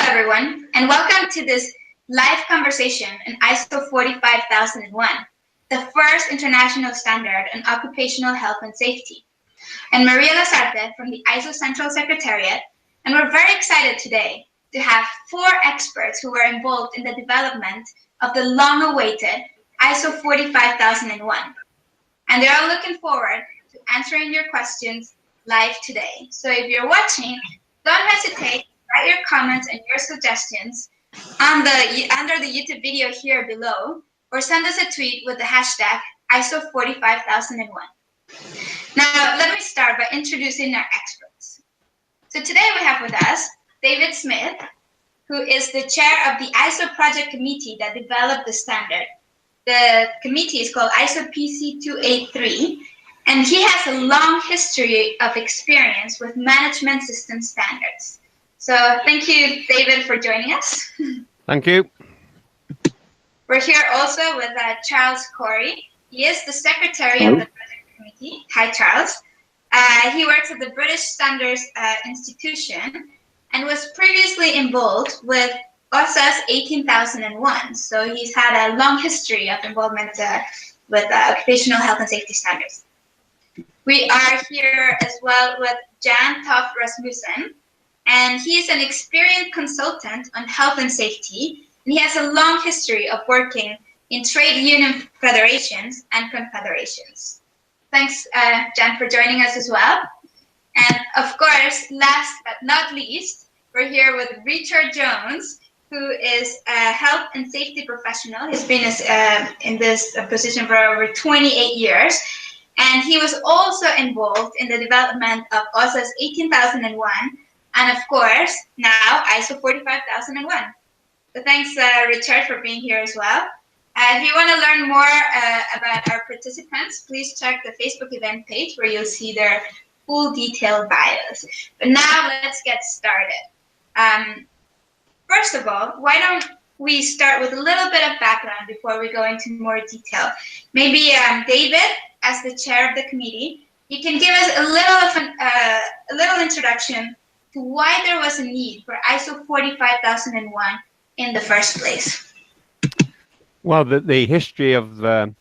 everyone, and welcome to this live conversation in ISO 45001, the first international standard on occupational health and safety. I'm Maria Lazarte from the ISO Central Secretariat, and we're very excited today to have 4 experts who were involved in the development of the long-awaited ISO 45001. And they're all looking forward to answering your questions live today. So if you're watching, don't hesitate to write your comments and your suggestions under the YouTube video here below, or send us a tweet with the hashtag ISO 45001. Now, let me start by introducing our experts. So today we have with us David Smith, who is the chair of the ISO project committee that developed the standard. The committee is called ISO PC 283, and he has a long history of experience with management system standards. So thank you, David, for joining us. Thank you. We're here also with Charles Corey. He is the secretary of the project committee. Hi, Charles. He works at the British Standards Institution and was previously involved with OSAS 18001. So he's had a long history of involvement with occupational health and safety standards. We are here as well with Jan Toft Rasmussen, and he is an experienced consultant on health and safety, and he has a long history of working in trade union federations and confederations. Thanks, Jan, for joining us as well. And of course, last but not least, we're here with Richard Jones, who is a health and safety professional. He's been in this position for over 28 years. And he was also involved in the development of OSAS 18001, and of course, now ISO 45001. So thanks, Richard, for being here as well. If you want to learn more about our participants, please check the Facebook event page where you'll see their full detailed bios. But now let's get started. First of all, why don't we start with a little bit of background before we go into more detail? Maybe David, as the chair of the committee, you can give us a little introduction to why there was a need for ISO 45001 in the first place. Well, the history of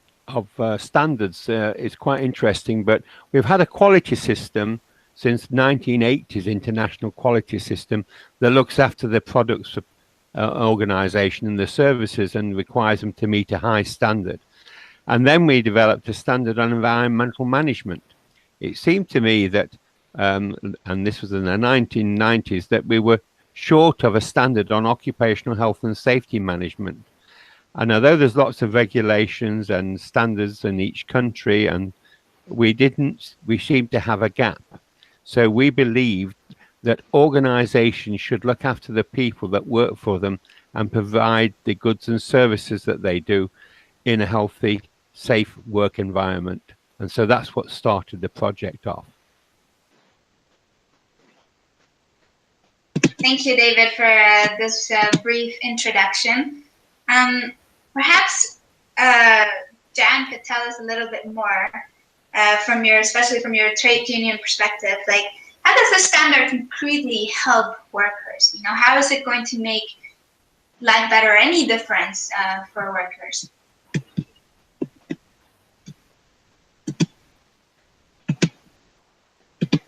standards is quite interesting, but we've had a quality system since 1980s, international quality system, that looks after the products organization and the services and requires them to meet a high standard. And then we developed a standard on environmental management. It seemed to me that, and this was in the 1990s, that we were short of a standard on occupational health and safety management. And although there's lots of regulations and standards in each country, and we seemed to have a gap. So we believed that organizations should look after the people that work for them and provide the goods and services that they do in a healthy, safe work environment. And so that's what started the project off. Thank you, David, for this brief introduction. Perhaps Jan could tell us a little bit more especially from your trade union perspective, like how does the standard concretely help workers? You know, how is it going to make life better or any difference for workers?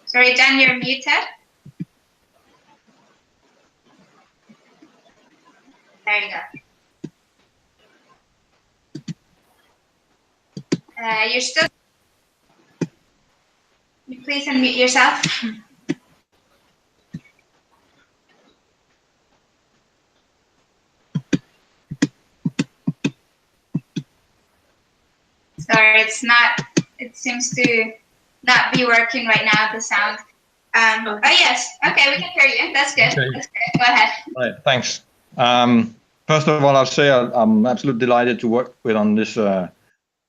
Sorry, Jan, you're muted. There you go. You're still. You please unmute yourself. Sorry, it's not. It seems to not be working right now, the sound. Oh yes, okay, we can hear you. That's good. Okay. That's good. Go ahead. All right, thanks. First of all, I'll say I'm absolutely delighted to work on this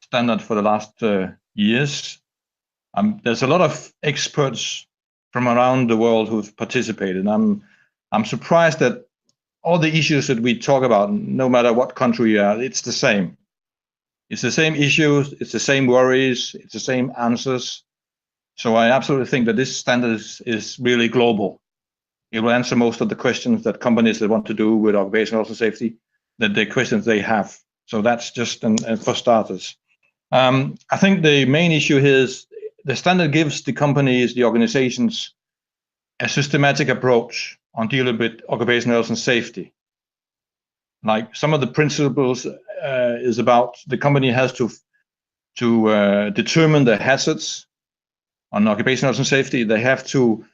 standard for the last years. There's a lot of experts from around the world who've participated. I'm surprised that all the issues that we talk about, no matter what country you are, it's the same. It's the same issues, it's the same worries, it's the same answers. So I absolutely think that this standard is really global. It will answer most of the questions that companies that want to do with occupational health and safety, that the questions they have. So that's just for starters. I think the main issue here is the standard gives the companies, the organizations, a systematic approach on dealing with occupational health and safety. Like some of the principles is about the company has to determine the hazards on occupational health and safety. They have to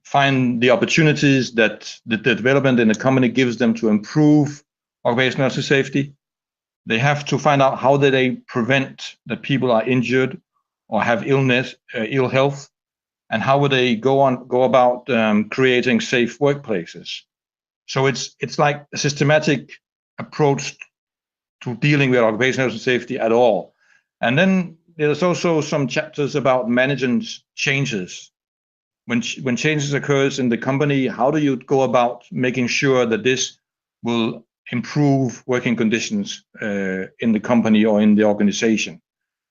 find the opportunities that the development in the company gives them to improve occupational health and safety. They have to find out how they prevent that people are injured or have illness, ill health, and how would they go about creating safe workplaces. So it's like a systematic approach to dealing with occupational health and safety at all. And then there's also some chapters about managing changes. When changes occurs in the company, how do you go about making sure that this will improve working conditions in the company or in the organization?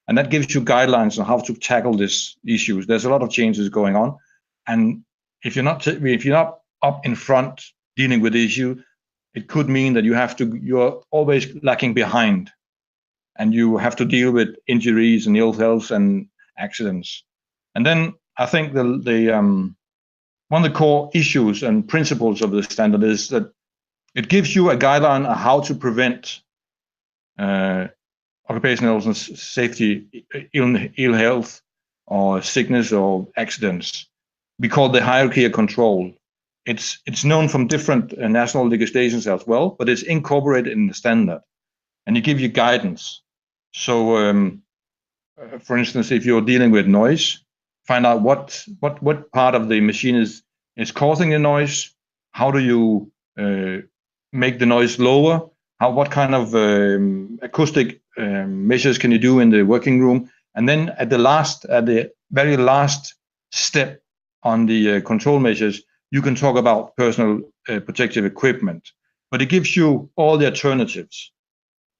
And that gives you guidelines on how to tackle these issues. There's a lot of changes going on, and if you're not up in front dealing with the issue, it could mean that you're always lacking behind, and you have to deal with injuries and ill health and accidents. And then I think the one of the core issues and principles of the standard is that it gives you a guideline on how to prevent occupational health and safety, ill health or sickness or accidents. We call the hierarchy of control. It's known from different national legislations as well, but it's incorporated in the standard, and it gives you guidance. So, for instance, if you're dealing with noise, find out what part of the machine is causing the noise. How do you make the noise lower? What kind of acoustic measures can you do in the working room? And then at the very last step on the control measures, you can talk about personal protective equipment. But it gives you all the alternatives.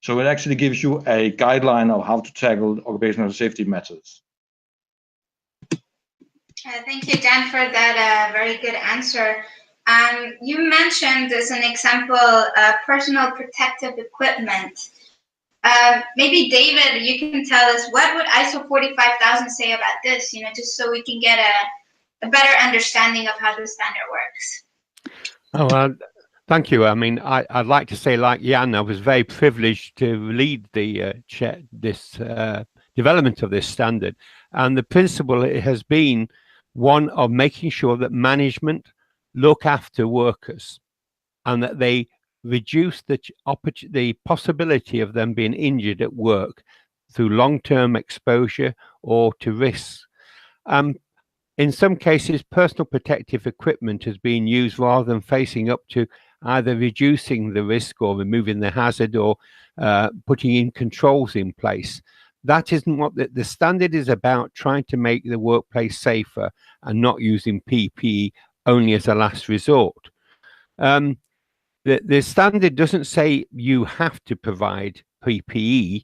So it actually gives you a guideline of how to tackle occupational safety matters. Thank you, Dan, for that very good answer. You mentioned as an example personal protective equipment. Maybe David, you can tell us what would ISO 45000 say about this, just so we can get a better understanding of how the standard works. Oh, thank you. I mean, I'd like to say, like Jan, I was very privileged to lead the development of this standard. And the principle has been one of making sure that management look after workers and that they reduce the possibility of them being injured at work through long-term exposure or to risks. In some cases, personal protective equipment has been used rather than facing up to either reducing the risk or removing the hazard or putting in controls in place. That isn't what the standard is about, trying to make the workplace safer and not using PPE only as a last resort. The standard doesn't say you have to provide PPE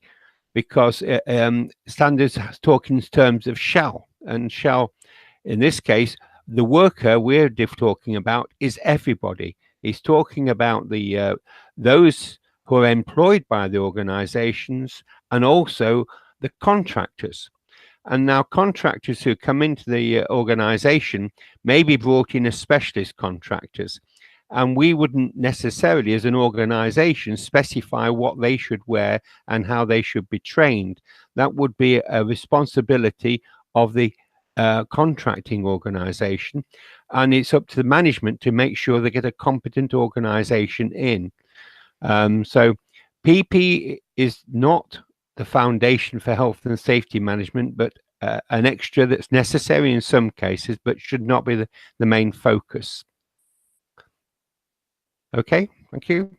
because standards talk in terms of shall, and shall, in this case, the worker we're talking about is everybody. He's talking about those who are employed by the organizations and also the contractors. And now contractors who come into the organization may be brought in as specialist contractors. And we wouldn't necessarily, as an organization, specify what they should wear and how they should be trained. That would be a responsibility of the contracting organization. And it's up to the management to make sure they get a competent organization in. So PP is not the foundation for health and safety management, but an extra that's necessary in some cases, but should not be the main focus. Okay, thank you.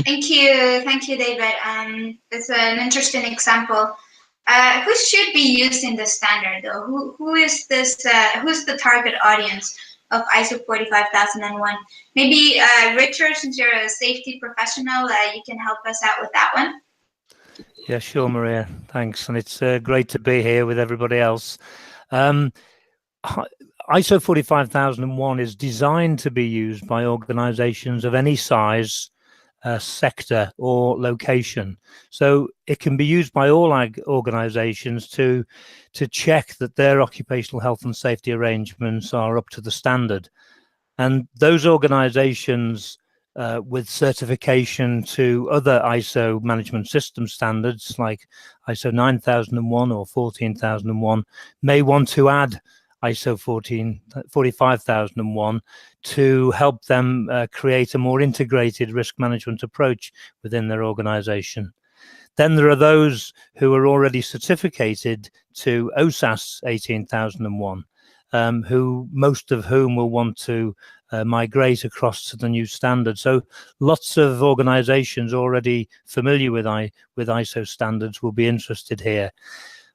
Thank you, David. It's an interesting example. Who should be using this standard, though? Who is this? Who's the target audience of ISO 45001? Maybe Richard, since you're a safety professional, you can help us out with that one. Yeah, sure, Maria. Thanks, and it's great to be here with everybody else. ISO 45001 is designed to be used by organizations of any size, sector or location. So it can be used by all organizations to check that their occupational health and safety arrangements are up to the standard. And those organizations with certification to other ISO management system standards like ISO 9001 or 14001 may want to add ISO 45001 to help them create a more integrated risk management approach within their organization. Then there are those who are already certificated to OSAS 18001, who most of whom will want to migrate across to the new standard. So lots of organizations already familiar with ISO standards will be interested here.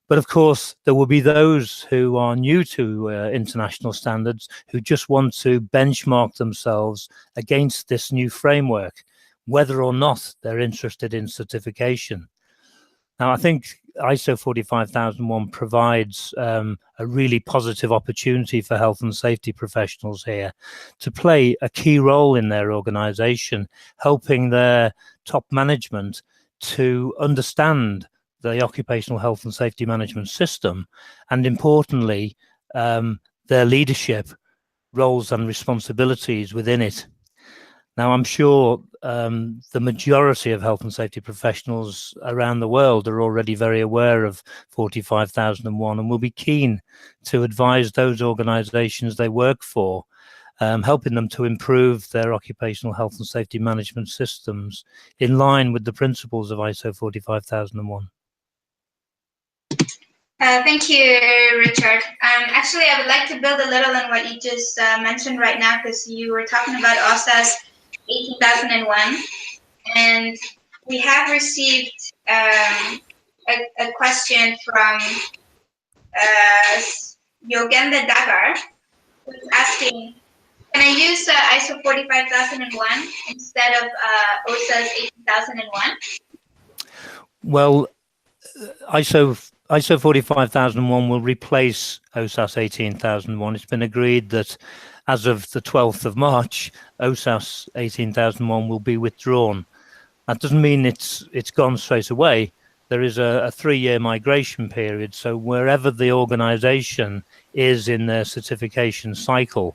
But of course, there will be those who are new to international standards who just want to benchmark themselves against this new framework, whether or not they're interested in certification. Now, I think ISO 45001 provides a really positive opportunity for health and safety professionals here to play a key role in their organization, helping their top management to understand the occupational health and safety management system, and importantly, their leadership roles and responsibilities within it. Now, I'm sure the majority of health and safety professionals around the world are already very aware of 45001 and will be keen to advise those organizations they work for, helping them to improve their occupational health and safety management systems in line with the principles of ISO 45001. Thank you, Richard. Actually, I would like to build a little on what you just mentioned right now, because you were talking about OSAS 18001, and we have received a question from Yogenda Dagar, who's asking, can I use ISO 45001 instead of OSAS 18001? Well, ISO 45001 will replace OSAS 18001. It's been agreed that as of the 12th of March, OSAS 18001 will be withdrawn. That doesn't mean it's gone straight away. There is a 3-year migration period. So wherever the organization is in their certification cycle,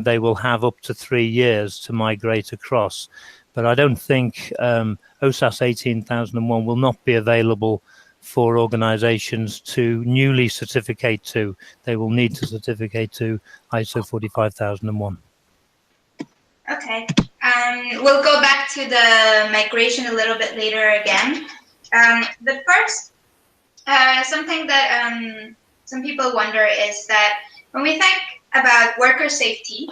they will have up to 3 years to migrate across. But I don't think OSAS 18001 will not be available for organizations to newly certificate to. They will need to certificate to ISO 45001. Okay. We'll go back to the migration a little bit later again. The first, something that some people wonder is that when we think about worker safety,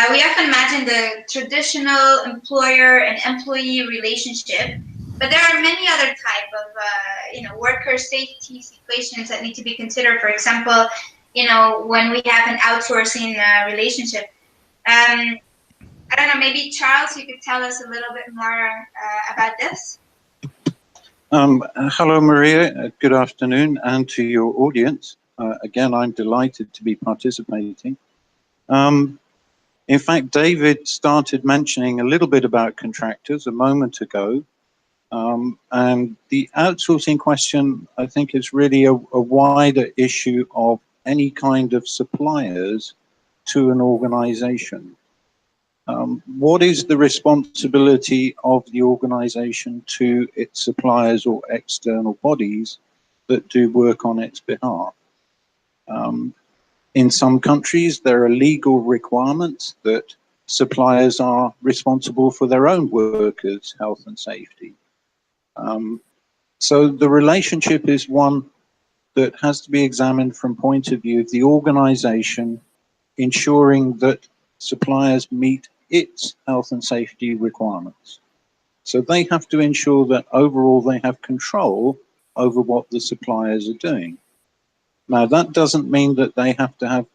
we often imagine the traditional employer and employee relationship, but there are many other type of worker safety situations that need to be considered. For example, when we have an outsourcing relationship. I don't know, maybe Charles, you could tell us a little bit more about this. Hello, Maria. Good afternoon, and to your audience. Again, I'm delighted to be participating. In fact, David started mentioning a little bit about contractors a moment ago. And the outsourcing question, I think, is really a wider issue of any kind of suppliers to an organization. What is the responsibility of the organization to its suppliers or external bodies that do work on its behalf? In some countries, there are legal requirements that suppliers are responsible for their own workers' health and safety. So the relationship is one that has to be examined from point of view of the organization, ensuring that suppliers meet its health and safety requirements. So they have to ensure that overall they have control over what the suppliers are doing. Now, that doesn't mean that they have to have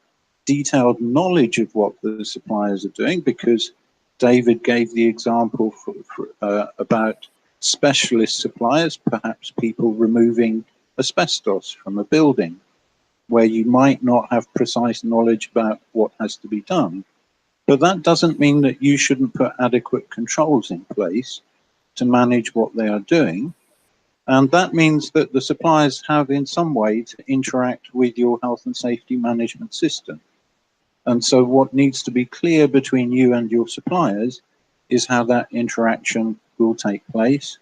detailed knowledge of what the suppliers are doing, because David gave the example about specialist suppliers, perhaps people removing asbestos from a building. where you might not have precise knowledge about what has to be done. But that doesn't mean that you shouldn't put adequate controls in place to manage what they are doing. And that means that the suppliers have in some way to interact with your health and safety management system. And so what needs to be clear between you and your suppliers is how that interaction will take place.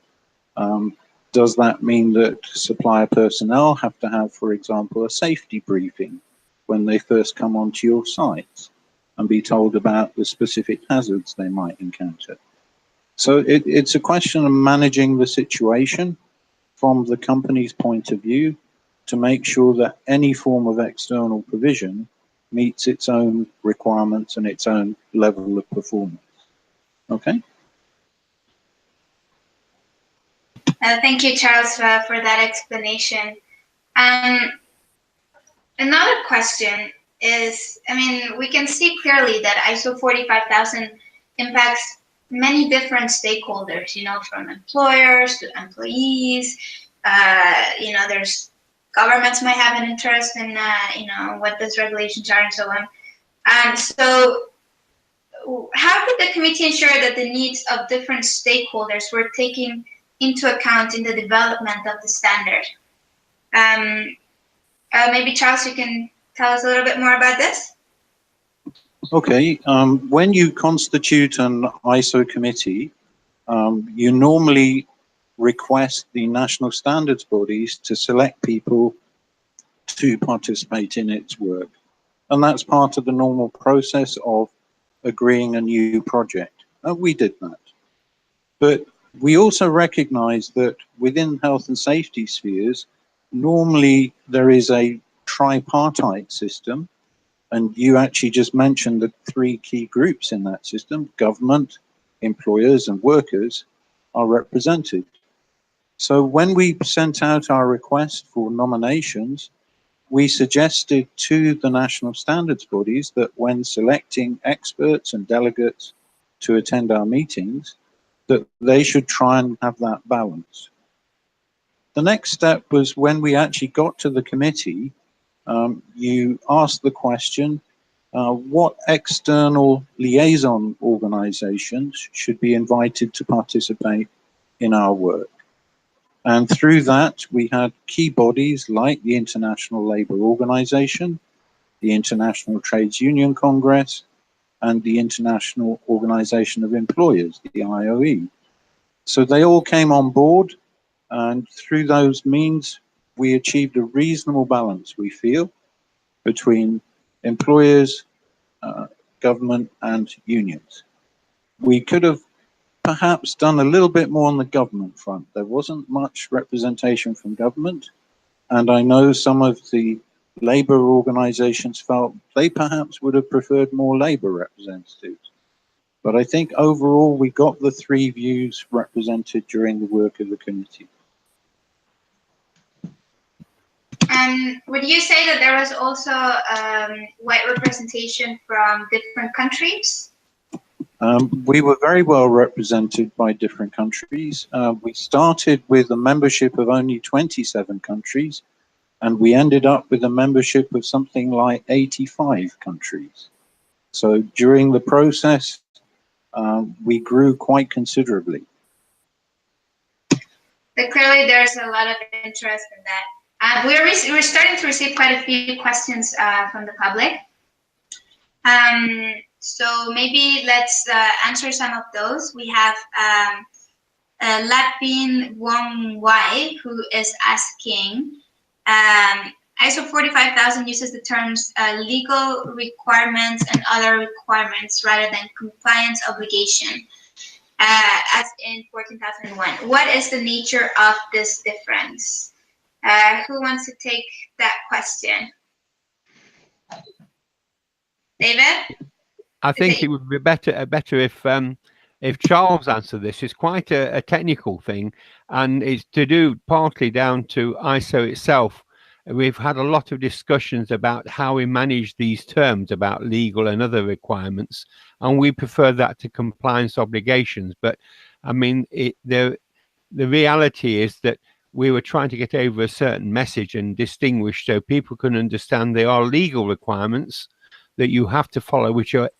Does that mean that supplier personnel have to have, for example, a safety briefing when they first come onto your sites and be told about the specific hazards they might encounter? So it's a question of managing the situation from the company's point of view to make sure that any form of external provision meets its own requirements and its own level of performance. Okay? Thank you, Charles, for that explanation. Another question is, I mean, we can see clearly that ISO 45000 impacts many different stakeholders, you know, from employers to employees. You know, there's governments might have an interest in, you know, what those regulations are and so on. So how could the committee ensure that the needs of different stakeholders were taken into account in the development of the standard? Maybe Charles, you can tell us a little bit more about this? Okay, when you constitute an ISO committee, you normally request the national standards bodies to select people to participate in its work. And that's part of the normal process of agreeing a new project. We did that. But we also recognize that within health and safety spheres, normally there is a tripartite system. And you actually just mentioned the three key groups in that system: government, employers, and workers are represented. So when we sent out our request for nominations, we suggested to the national standards bodies that when selecting experts and delegates to attend our meetings, that they should try and have that balance. The next step was when we actually got to the committee, you asked the question, what external liaison organizations should be invited to participate in our work? And through that, we had key bodies like the International Labour Organization, the International Trades Union Congress, and the International Organization of Employers, the IOE. So they all came on board, and through those means, we achieved a reasonable balance, we feel, between employers, government, and unions. We could have perhaps done a little bit more on the government front. There wasn't much representation from government, and I know some of the labour organisations felt they perhaps would have preferred more labour representatives. But I think overall we got the three views represented during the work of the committee. Would you say that there was also white representation from different countries? We were very well represented by different countries. We started with a membership of only 27 countries, and we ended up with a membership of something like 85 countries. So during the process, we grew quite considerably. But clearly there's a lot of interest in that. We're starting to receive quite a few questions from the public. So maybe let's answer some of those. We have Latpin Wong Wai, who is asking, ISO 45000 uses the terms legal requirements and other requirements rather than compliance obligation, as in 14001. What is the nature of this difference? Who wants to take that question? David? I think it would be better if Charles answered this. It's quite a technical thing, and it's to do partly down to ISO itself. We've had a lot of discussions about how we manage these terms about legal and other requirements, and we prefer that to compliance obligations. But I mean, the reality is that we were trying to get over a certain message and distinguish so people can understand there are legal requirements that you have to follow, which are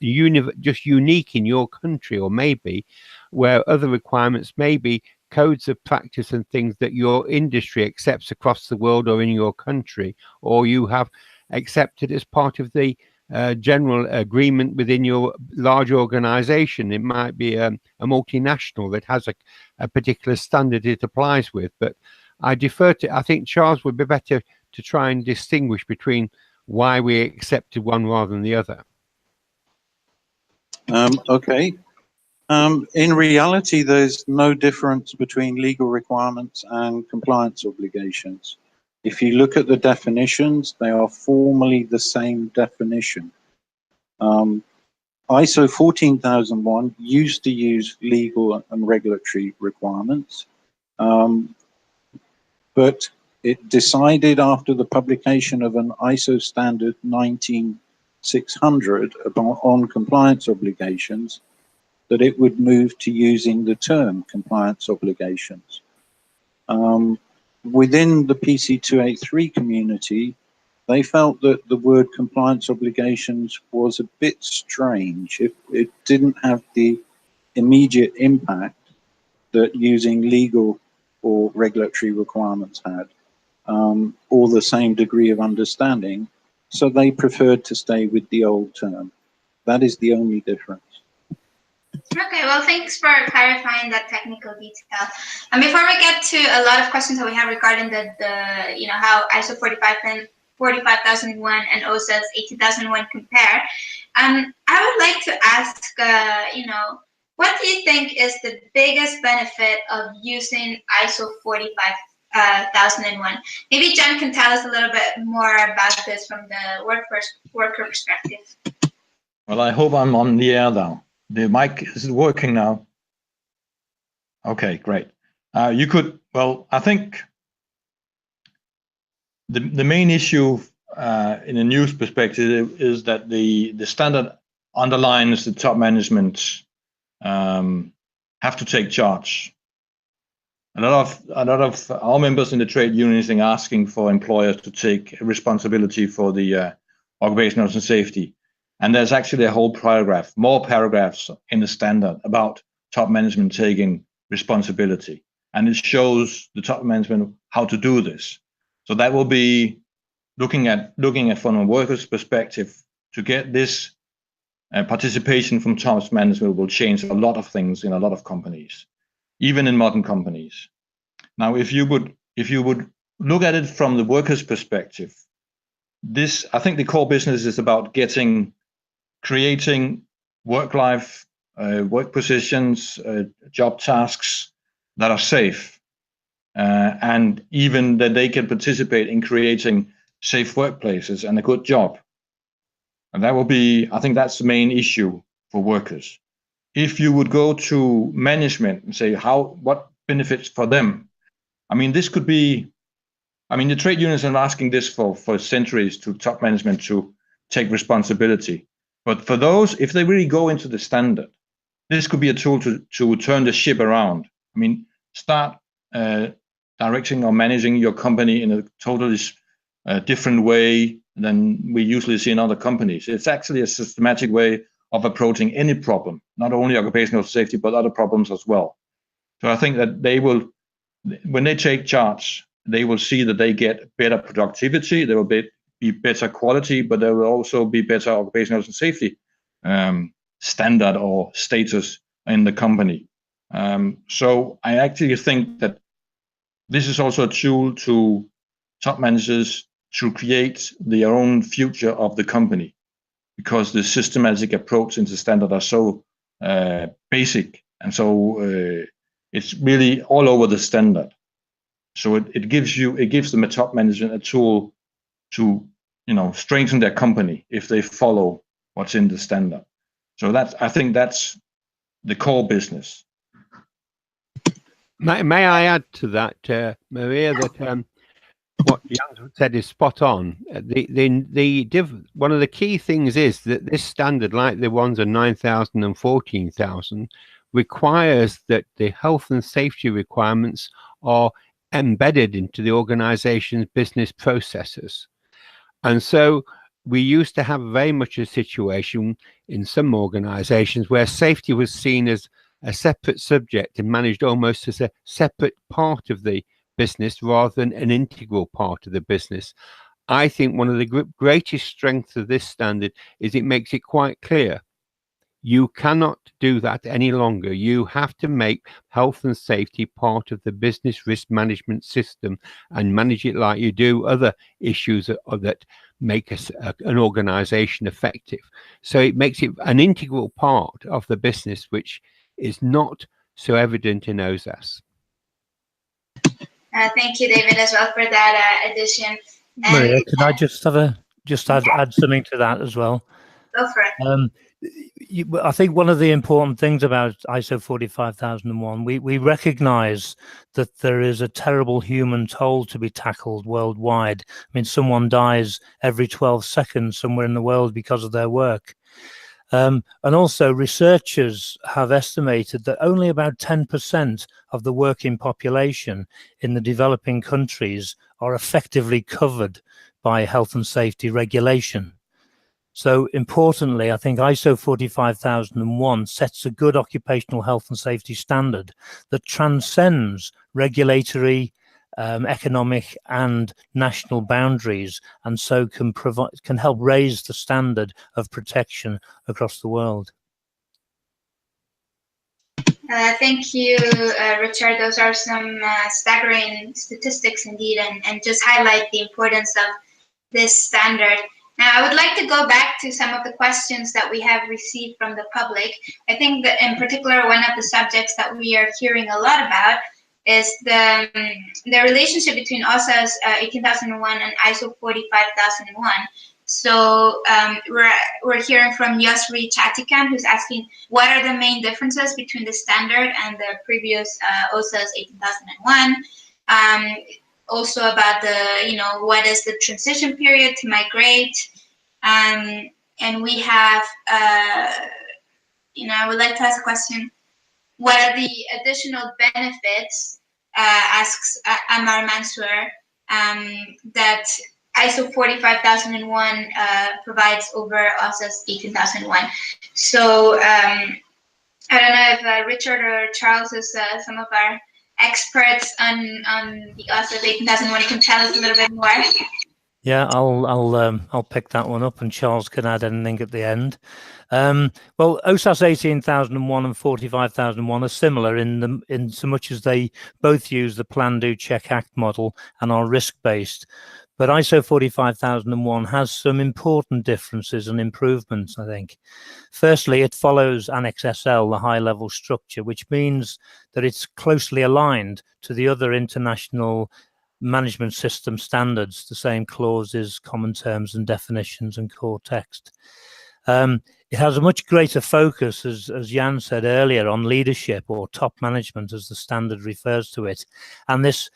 just unique in your country, or maybe where other requirements may be codes of practice and things that your industry accepts across the world or in your country, or you have accepted as part of the general agreement within your large organization. It might be a multinational that has a particular standard it applies with. But I think Charles would be better to try and distinguish between why we accepted one rather than the other. Okay. In reality, there's no difference between legal requirements and compliance obligations. If you look at the definitions, they are formally the same definition. ISO 14001 used to use legal and regulatory requirements, but it decided after the publication of an ISO standard 19600 on compliance obligations that it would move to using the term compliance obligations. Within the PC283 community, they felt that the word compliance obligations was a bit strange. It didn't have the immediate impact that using legal or regulatory requirements had, or the same degree of understanding. So they preferred to stay with the old term. That is the only difference. Okay, well, thanks for clarifying that technical detail. And before we get to a lot of questions that we have regarding the how ISO 45001 and OSAS 18001 compare, I would like to ask, what do you think is the biggest benefit of using ISO 45001? Maybe John can tell us a little bit more about this from the worker perspective. Well, I hope I'm on the air now. The mic is working now. Okay, great. I think the main issue in a news perspective is that the standard underlines the top management have to take charge. A lot of our members in the trade unions are asking for employers to take responsibility for the occupational health and safety. And there's actually a whole paragraph, more paragraphs in the standard about top management taking responsibility. And it shows the top management how to do this. So that will be looking at from a worker's perspective to get this participation from top management will change a lot of things in a lot of companies, even in modern companies. Now, if you would look at it from the worker's perspective, I think the core business is about creating work-life, work positions, job tasks that are safe, and even that they can participate in creating safe workplaces and a good job. And that will be, I think that's the main issue for workers. If you would go to management and say what benefits for them, this could be, the trade unions are asking this for centuries to top management to take responsibility. But for those, if they really go into the standard, this could be a tool to turn the ship around. Start directing or managing your company in a totally different way than we usually see in other companies. It's actually a systematic way of approaching any problem, not only occupational safety, but other problems as well. So I think that they will, when they take charge, they will see that they get better productivity, there will be better quality, but there will also be better occupational health and safety standard or status in the company. So I actually think that this is also a tool to top managers to create their own future of the company, because the systematic approach into standard are so basic, and so it's really all over the standard. So it gives the top management a tool to strengthen their company if they follow what's in the standard. So I think that's the core business. May I add to that, Maria, that what Jan said is spot on. One of the key things is that this standard, like the ones on 9,000 and 14,000, requires that the health and safety requirements are embedded into the organization's business processes. And so we used to have very much a situation in some organizations where safety was seen as a separate subject and managed almost as a separate part of the business rather than an integral part of the business. I think one of the greatest strengths of this standard is it makes it quite clear. You cannot do that any longer. You have to make health and safety part of the business risk management system and manage it like you do other issues that make an organization effective. So it makes it an integral part of the business, which is not so evident in OSAS. Thank you, David, as well for that addition. Maria, can I just add something to that as well? Go for it. I think one of the important things about ISO 45001, we recognize that there is a terrible human toll to be tackled worldwide. I mean, someone dies every 12 seconds somewhere in the world because of their work. And also researchers have estimated that only about 10% of the working population in the developing countries are effectively covered by health and safety regulation. So importantly, I think ISO 45001 sets a good occupational health and safety standard that transcends regulatory, economic and national boundaries, and so can help raise the standard of protection across the world. Thank you, Richard. Those are some staggering statistics indeed, and just highlight the importance of this standard. Now, I would like to go back to some of the questions that we have received from the public. I think that in particular, one of the subjects that we are hearing a lot about is the relationship between OSAS 18001 and ISO 45001. So we're hearing from Yosri Chatikan, who's asking, what are the main differences between the standard and the previous OSAS 18001? Also about the, what is the transition period to migrate? And we have, I would like to ask a question. What are the additional benefits, asks Amar Mansour, that ISO 45001 provides over OSAS 18001? So I don't know if Richard or Charles is some of our experts on the OSAS 18001 can tell us a little bit more. Yeah, I'll pick that one up, and Charles can add anything at the end. Well, OSAS 18001 and 45001 are similar in so much as they both use the Plan, Do, Check, Act model and are risk-based. But ISO 45001 has some important differences and improvements, I think. Firstly, it follows Annex SL, the high-level structure, which means that it's closely aligned to the other international management system standards, the same clauses, common terms and definitions, and core text. It has a much greater focus, as Jan said earlier, on leadership or top management, as the standard refers to it. And this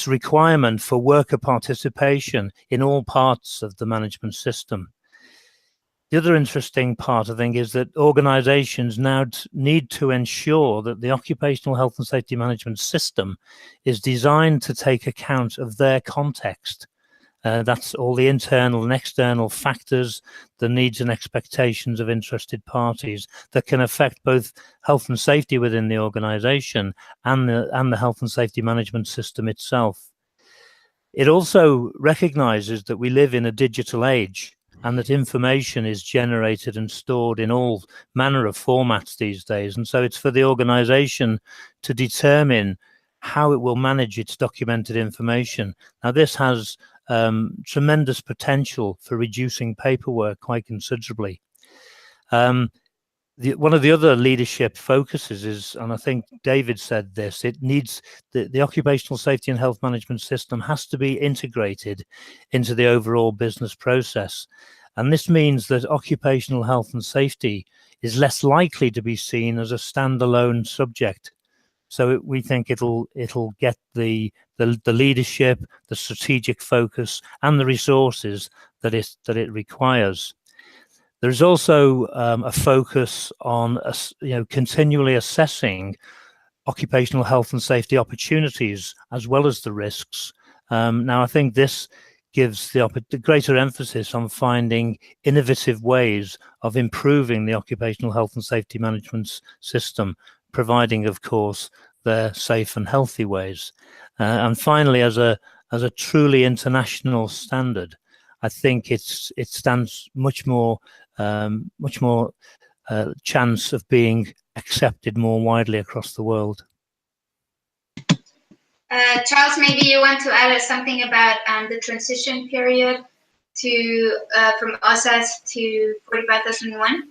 requirement for worker participation in all parts of the management system. The other interesting part, I think, is that organizations now need to ensure that the occupational health and safety management system is designed to take account of their context. That's all the internal and external factors, the needs and expectations of interested parties that can affect both health and safety within the organization and the health and safety management system itself. It also recognizes that we live in a digital age, and that information is generated and stored in all manner of formats these days. And so it's for the organization to determine how it will manage its documented information. Now, this has tremendous potential for reducing paperwork quite considerably. One of the other leadership focuses is, and I think David said this, it needs the occupational safety and health management system has to be integrated into the overall business process. And this means that occupational health and safety is less likely to be seen as a standalone subject. So we think it'll get the leadership, the strategic focus, and the resources that it requires. There's also a focus on continually assessing occupational health and safety opportunities as well as the risks. Now, I think this gives the greater emphasis on finding innovative ways of improving the occupational health and safety management system, providing, of course, their safe and healthy ways. And finally, as a truly international standard, I think it stands much more chance of being accepted more widely across the world. Charles, maybe you want to add something about the transition period to from OSAS to 45001?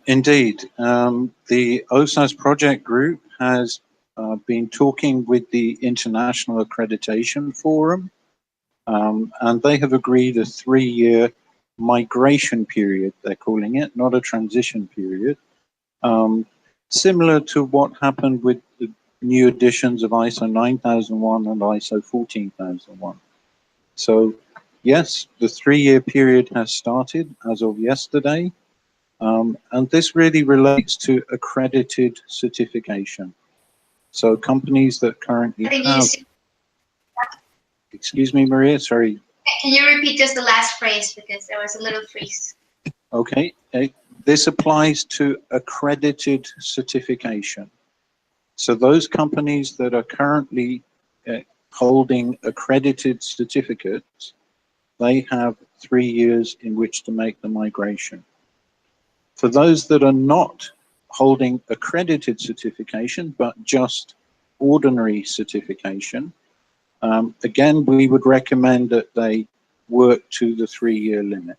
Indeed. The OSAS project group has been talking with the International Accreditation Forum, and they have agreed a 3-year migration period, they're calling it, not a transition period, similar to what happened with the new editions of ISO 9001 and ISO 14001. So yes, the 3-year period has started as of yesterday, and this really relates to accredited certification. So companies that currently have... Excuse me, Maria, sorry. Can you repeat just the last phrase, because there was a little freeze? Okay, this applies to accredited certification. So those companies that are currently holding accredited certificates, they have 3 years in which to make the migration. For those that are not holding accredited certification, but just ordinary certification, again, we would recommend that they work to the 3-year limit.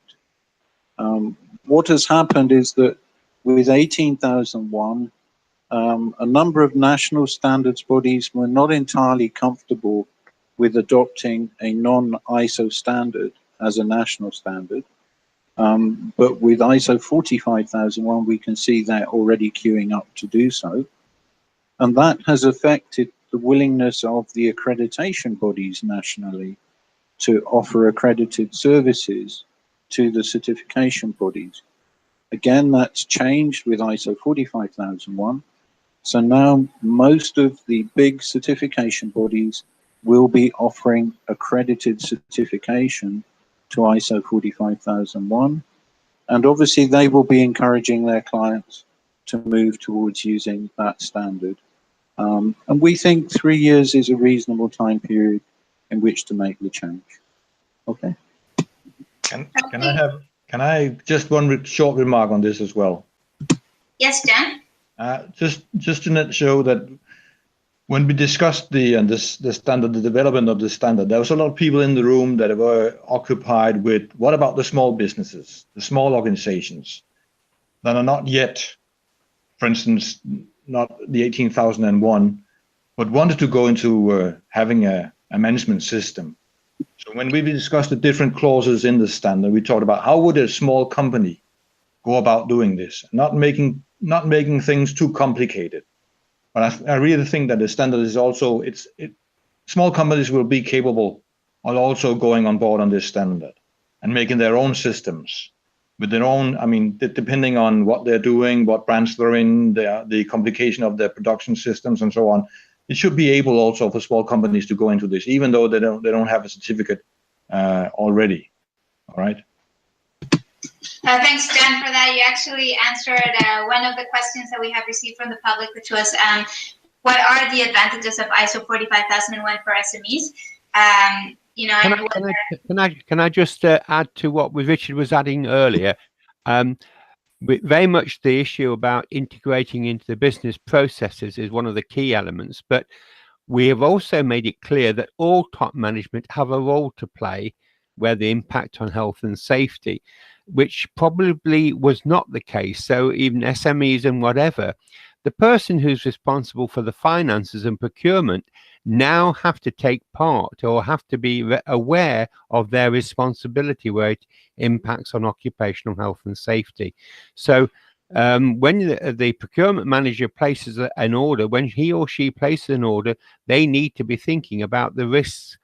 What has happened is that with 18001, a number of national standards bodies were not entirely comfortable with adopting a non-ISO standard as a national standard. But with ISO 45001, we can see they're already queuing up to do so. And that has affected the willingness of the accreditation bodies nationally to offer accredited services to the certification bodies. Again, that's changed with ISO 45001. So now most of the big certification bodies will be offering accredited certification to ISO 45001. And obviously they will be encouraging their clients to move towards using that standard. And we think 3 years is a reasonable time period in which to make the change. Okay. Can I just one short remark on this as well? Yes, John. Just to show that when we discussed the standard, the development of the standard, there was a lot of people in the room that were occupied with what about the small businesses, the small organizations that are not yet, for instance, not the 18001, but wanted to go into having a management system. So when we discussed the different clauses in the standard, we talked about how would a small company go about doing this, not making things too complicated. But I really think that the standard is also, small companies will be capable of also going on board on this standard and making their own systems with their own, I mean, depending on what they're doing, what branch they're in, the complication of their production systems and so on. It should be able also for small companies to go into this, even though they don't have a certificate already. All right. Thanks, John, for that. You actually answered one of the questions that we have received from the public, which was, what are the advantages of ISO 45001 for SMEs? You know, can I just add to what Richard was adding earlier? Very much the issue about integrating into the business processes is one of the key elements, but we have also made it clear that all top management have a role to play where the impact on health and safety, which probably was not the case. So even SMEs and whatever, the person who's responsible for the finances and procurement now have to take part or have to be aware of their responsibility where it impacts on occupational health and safety. So when the procurement manager places an order, when he or she places an order, they need to be thinking about the risks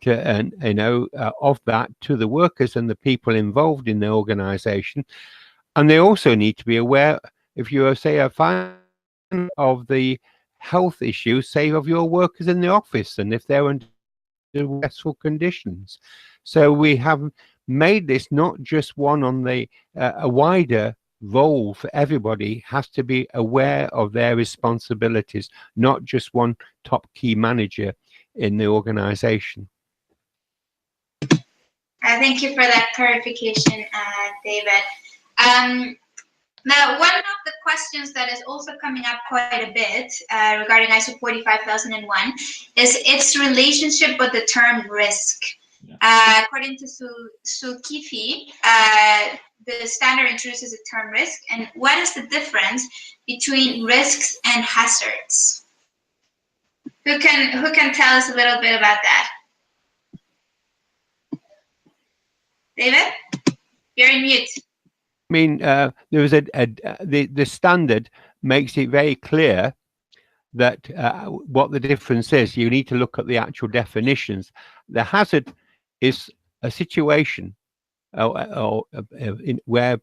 of that to the workers and the people involved in the organization. And they also need to be aware, if you say a finance of the health issues, say, of your workers in the office, and if they're under stressful conditions. So we have made this not just one on the a wider role for everybody has to be aware of their responsibilities, not just one top key manager in the organization. Thank you for that clarification, David. Now, one of the questions that is also coming up quite a bit regarding ISO 45001 is its relationship with the term risk. Yeah. According to Sulkifi, the standard introduces the term risk. And what is the difference between risks and hazards? Who can tell us a little bit about that? David, you're in mute. I mean, there was the standard makes it very clear that what the difference is. You need to look at the actual definitions. The hazard is a situation where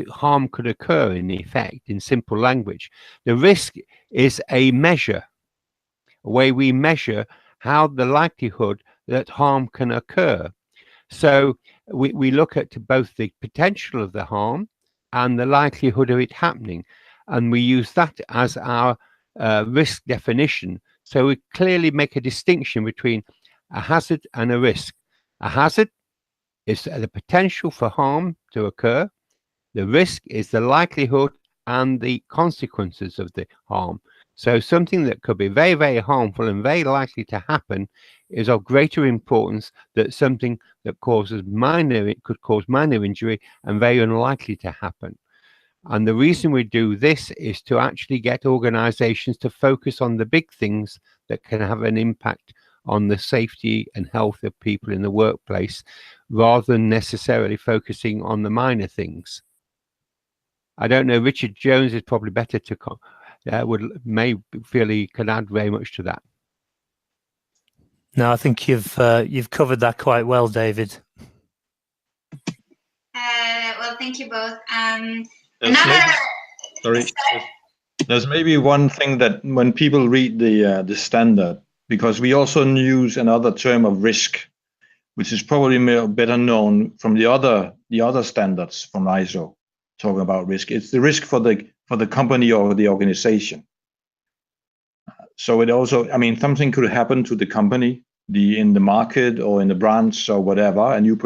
harm could occur, in effect, in simple language. The risk is a measure, a way we measure how the likelihood that harm can occur. So we look at both the potential of the harm and the likelihood of it happening, and we use that as our risk definition. So we clearly make a distinction between a hazard and a risk. A hazard is the potential for harm to occur. The risk is the likelihood and the consequences of the harm. So something that could be very, very harmful and very likely to happen is of greater importance than something that could cause minor injury and very unlikely to happen. And the reason we do this is to actually get organizations to focus on the big things that can have an impact on the safety and health of people in the workplace, rather than necessarily focusing on the minor things. I don't know, Richard Jones is probably better to may feel he can add very much to that. No, I think you've covered that quite well, David. Well, thank you both. There's maybe one thing that when people read the standard, because we also use another term of risk, which is probably better known from the other standards from ISO, talking about risk. It's the risk for the company or the organization. So it also, I mean, something could happen to the company, in the market or in the branch or whatever. A new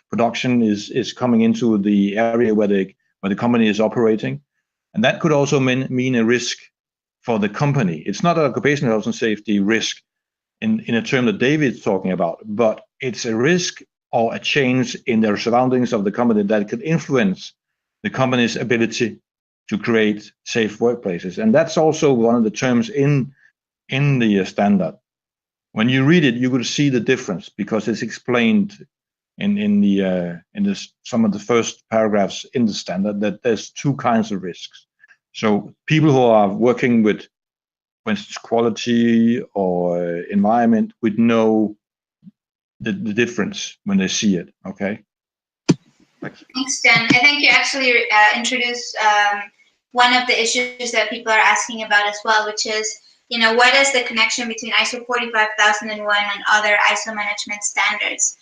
production is coming into the area where the company is operating, and that could also mean a risk for the company. It's not an occupational health and safety risk in a term that David's talking about, but it's a risk or a change in the surroundings of the company that could influence the company's ability to create safe workplaces. And that's also one of the terms in the standard. When you read it, you will see the difference, because it's explained in some of the first paragraphs in the standard that there's two kinds of risks. So people who are working with, for instance, quality or environment would know the difference when they see it. Okay. Thanks, Dan. I think you actually introduced one of the issues that people are asking about as well, which is, what is the connection between ISO 45001 and other ISO management standards?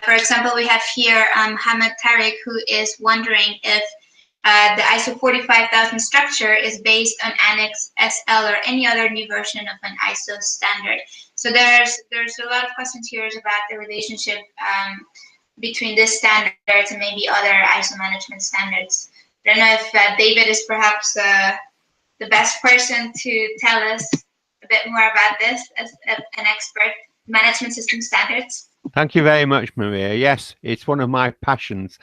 For example, we have here Hamad Tariq, who is wondering if the ISO 45000 structure is based on Annex SL or any other new version of an ISO standard. So there's a lot of questions here about the relationship between this standard and maybe other ISO management standards. I don't know if David is perhaps the best person to tell us a bit more about this as an expert in management system standards. Thank you very much, Maria. Yes, it's one of my passions.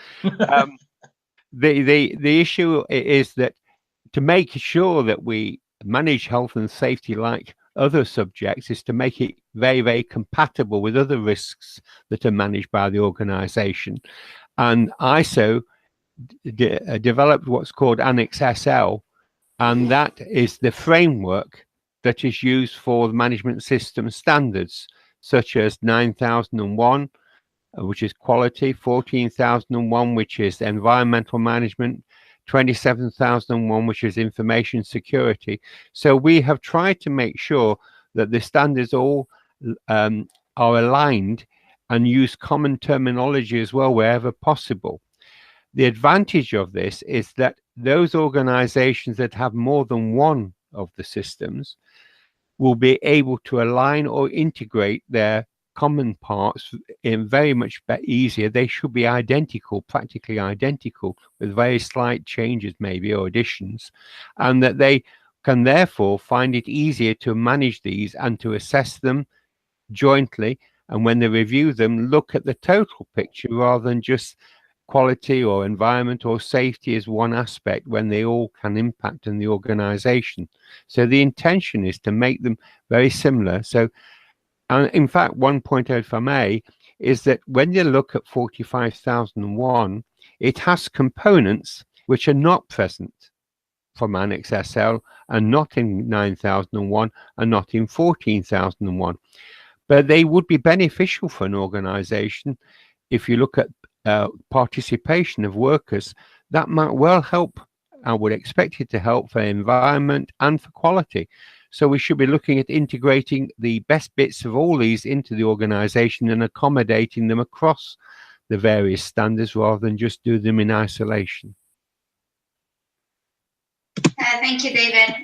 The issue is that to make sure that we manage health and safety like other subjects is to make it very, very compatible with other risks that are managed by the organization. And ISO developed what's called Annex SL, and that is the framework that is used for the management system standards, such as 9001, which is quality, 14001, which is environmental management, 27001, which is information security. So we have tried to make sure that the standards all are aligned and use common terminology as well wherever possible. The advantage of this is that those organizations that have more than one of the systems will be able to align or integrate their common parts in very much easier. They should be identical, practically identical, with very slight changes maybe or additions, and that they can therefore find it easier to manage these and to assess them jointly, and when they review them, look at the total picture rather than just quality or environment or safety as one aspect when they all can impact on the organization. So the intention is to make them very similar. So in fact, one point out, if I may, is that when you look at 45001, it has components which are not present from Annex SL and not in 9001 and not in 14001. But they would be beneficial for an organization. If you look at participation of workers, that might well help. I would expect it to help for environment and for quality. So we should be looking at integrating the best bits of all these into the organization and accommodating them across the various standards rather than just do them in isolation. Thank you, David.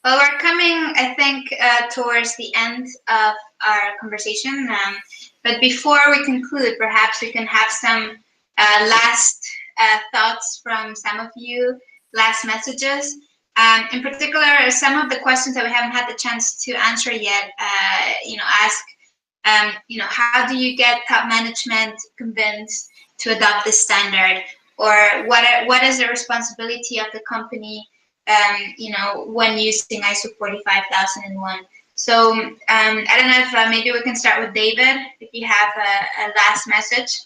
Well, we're coming, I think, towards the end of our conversation. But before we conclude, perhaps we can have some last thoughts from some of you, last messages. In particular, some of the questions that we haven't had the chance to answer yet, ask, how do you get top management convinced to adopt this standard? Or what is the responsibility of the company, when using ISO 45001? So I don't know if maybe we can start with David, if you have a last message.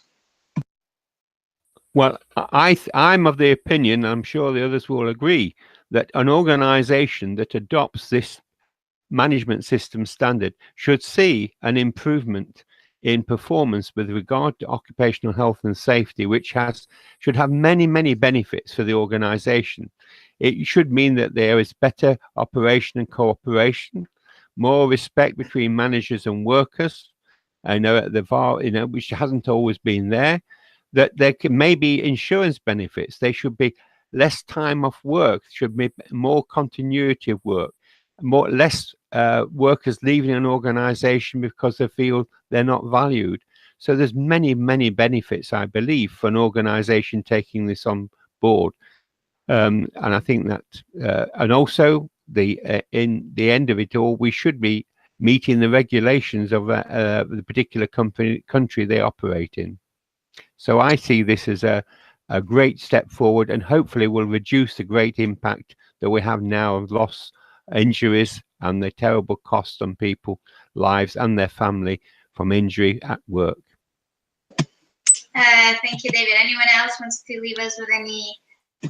Well, I'm of the opinion, I'm sure the others will agree, that an organization that adopts this management system standard should see an improvement in performance with regard to occupational health and safety, which should have many, many benefits for the organization. It should mean that there is better operation and cooperation, more respect between managers and workers. I know at the VAR, which hasn't always been there. That there may be insurance benefits. There should be less time off work, should be more continuity of work, less workers leaving an organization because they feel they're not valued. So there's many, many benefits, I believe, for an organization taking this on board. And I think that, and also in the end of it all, we should be meeting the regulations of the particular country they operate in. So I see this as a great step forward, and hopefully will reduce the great impact that we have now of loss, injuries, and the terrible cost on people's lives and their family from injury at work. Thank you, David. Anyone else wants to leave us with any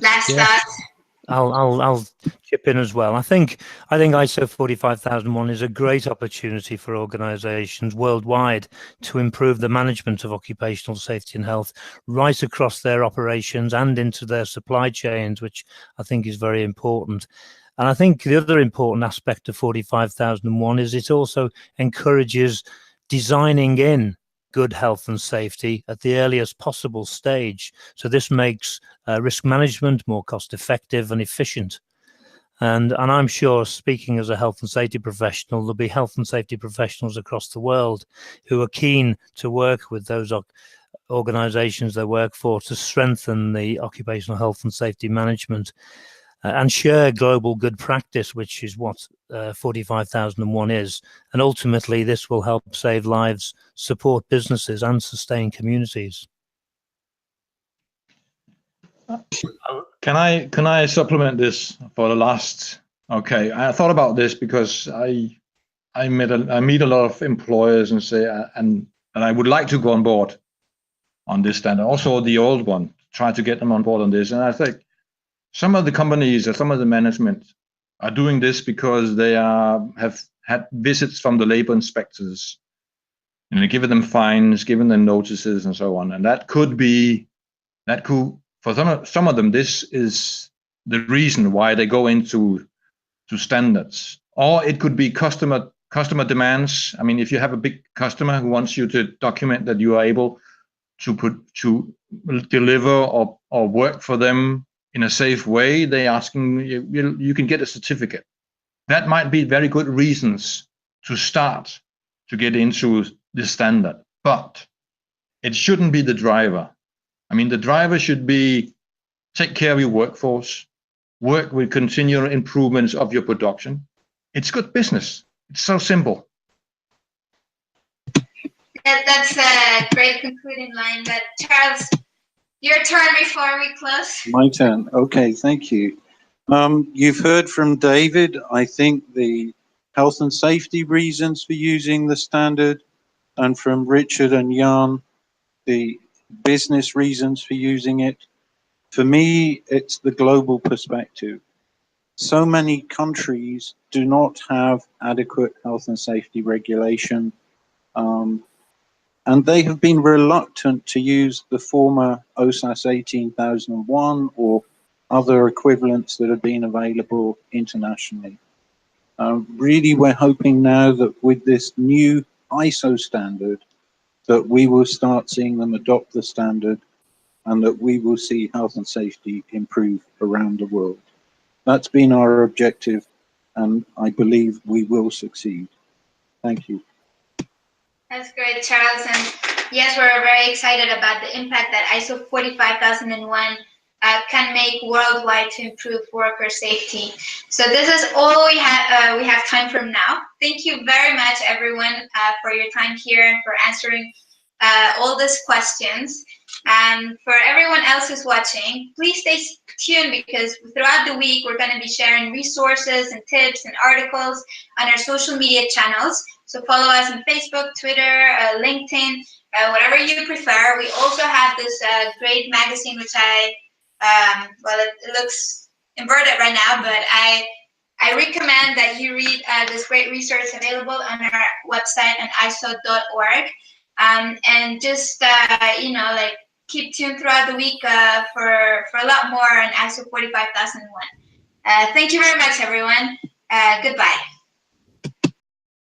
last thoughts? I'll chip in as well. I think ISO 45001 is a great opportunity for organizations worldwide to improve the management of occupational safety and health right across their operations and into their supply chains, which I think is very important. And I think the other important aspect of 45001 is it also encourages designing in good health and safety at the earliest possible stage. So this makes risk management more cost effective and efficient. And I'm sure, speaking as a health and safety professional, there'll be health and safety professionals across the world who are keen to work with those organizations they work for to strengthen the occupational health and safety management and share global good practice, which is what 45001 is. And ultimately, this will help save lives, support businesses, and sustain communities. Can I supplement this for the last? Okay, I thought about this because I meet a lot of employers and say and I would like to go on board on this standard. Also the old one, try to get them on board on this. And I think some of the companies or some of the management are doing this because they have had visits from the labor inspectors, giving them fines, giving them notices, and so on. And that could for some of them, this is the reason why they go into standards. Or it could be customer demands. I mean, if you have a big customer who wants you to document that you are able to deliver or work for them in a safe way, they asking you can get a certificate. That might be very good reasons to start to get into this standard, but it shouldn't be the driver. I mean, the driver should be take care of your workforce, work with continual improvements of your production. It's good business. It's so simple. That's a great concluding line. But Charles, your turn before we close. My turn. Okay, thank you. You've heard from David, I think, the health and safety reasons for using the standard, and from Richard and Jan, the business reasons for using it. For me, it's the global perspective. So many countries do not have adequate health and safety regulation, and they have been reluctant to use the former OSAS 18001 or other equivalents that have been available internationally. Really, we're hoping now that with this new ISO standard, that we will start seeing them adopt the standard and that we will see health and safety improve around the world. That's been our objective, and I believe we will succeed. Thank you. That's great, Charles. And yes, we're very excited about the impact that ISO 45001 can make worldwide to improve worker safety. So this is all we have time for now. Thank you very much, everyone, for your time here and for answering all these questions. And for everyone else who's watching, please stay tuned, because throughout the week we're going to be sharing resources and tips and articles on our social media channels. So follow us on Facebook, Twitter, LinkedIn, whatever you prefer. We also have this great magazine, which well, it looks inverted right now, but I recommend that you read this great resource available on our website on iso.org. And just, like, keep tuned throughout the week for a lot more on ISO 45001. Thank you very much, everyone. Goodbye.